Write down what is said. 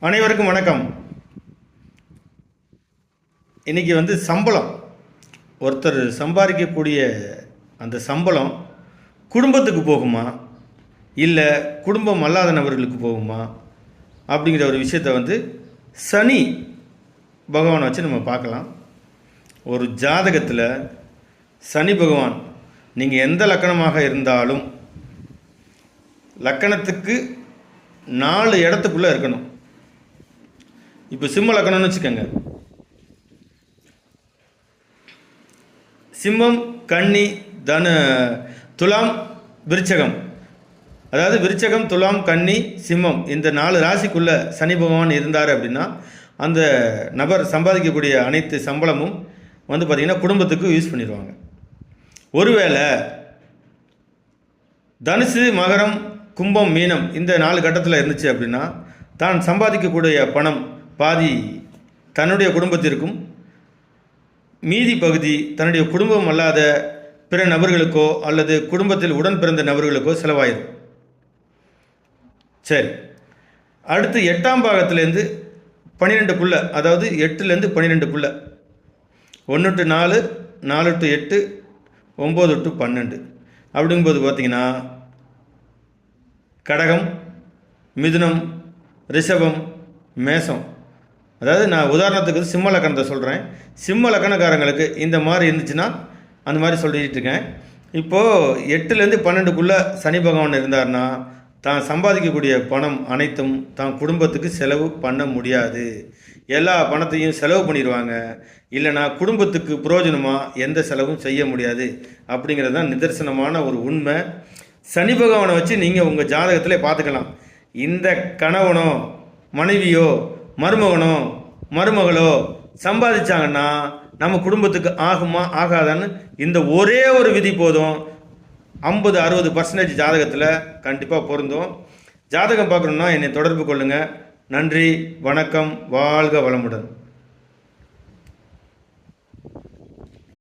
அனைவருக்கும் வணக்கம். இன்றைக்கி சம்பளம் ஒருத்தர் சம்பாதிக்கக்கூடிய அந்த சம்பளம் குடும்பத்துக்கு போகுமா இல்லை குடும்பம் அல்லாத நபர்களுக்கு போகுமா அப்படிங்கிற ஒரு விஷயத்தை சனி பகவானை வச்சு நம்ம பார்க்கலாம். ஒரு ஜாதகத்தில் சனி பகவான் நீங்கள் எந்த லக்கணமாக இருந்தாலும் லக்கணத்துக்கு 4 இடத்துக்குள்ளே இருக்கணும். இப்போ சிம்ம லக்கணம்னு வச்சுக்கோங்க. சிம்மம், கன்னி, துலாம், விருச்சகம். அதாவது விருச்சகம், துலாம், கன்னி, சிம்மம் இந்த 4 ராசிக்குள்ளே சனி பகவான் இருந்தார் அப்படின்னா அந்த நபர் சம்பாதிக்கக்கூடிய அனைத்து சம்பளமும் பார்த்திங்கன்னா குடும்பத்துக்கு யூஸ் பண்ணிடுவாங்க. ஒருவேளை தனுசு, மகரம், கும்பம், மீனம் இந்த 4 கட்டத்தில் இருந்துச்சு அப்படின்னா தான் சம்பாதிக்கக்கூடிய பணம் பாதி தன்னுடைய குடும்பத்திற்கும் மீதி பகுதி தன்னுடைய குடும்பம் அல்லாத பிற நபர்களுக்கோ அல்லது குடும்பத்தில் உடன் பிறந்த நபர்களுக்கோ செலவாயிடும். சரி, அடுத்து 8ஆம் பாகத்திலேருந்து 12க்குள்ளே, அதாவது 8லேருந்து 12க்குள்ளே 1 to 4, 4 to 8, 9 to 12 அப்படிங்கும்போது பார்த்திங்கன்னா கடகம், மிதுனம், ரிஷபம், மேசம். அதாவது நான் உதாரணத்துக்கு சிம்ம லக்கணத்தை சொல்கிறேன். சிம்ம லக்கணக்காரங்களுக்கு இந்த மாதிரி இருந்துச்சுன்னா அந்த மாதிரி சொல்லிகிட்டு இருக்கேன். இப்போது 8லேருந்து 12க்குள்ளே சனி பகவான் இருந்தார்னா தான் சம்பாதிக்கக்கூடிய பணம் அனைத்தும் தான் குடும்பத்துக்கு செலவு பண்ண முடியாது. எல்லா பணத்தையும் செலவு பண்ணிடுவாங்க. இல்லைனா குடும்பத்துக்கு பிரயோஜனமாக எந்த செலவும் செய்ய முடியாது. அப்படிங்கிறது தான் நிதர்சனமான ஒரு உண்மை. சனி பகவானை வச்சு நீங்கள் உங்கள் ஜாதகத்தில் பார்த்துக்கலாம். இந்த கணவனோ மனைவியோ மருமகனோ மருமகளோ சம்பாதிச்சாங்கன்னா நம்ம குடும்பத்துக்கு ஆகுமா ஆகாதான்னு இந்த ஒரே ஒரு விதி போதும். 50-60% ஜாதகத்தில் கண்டிப்பாக பொருந்தும். ஜாதகம் பார்க்கணுன்னா என்னை தொடர்பு கொள்ளுங்கள். நன்றி, வணக்கம், வாழ்க வளமுடன்.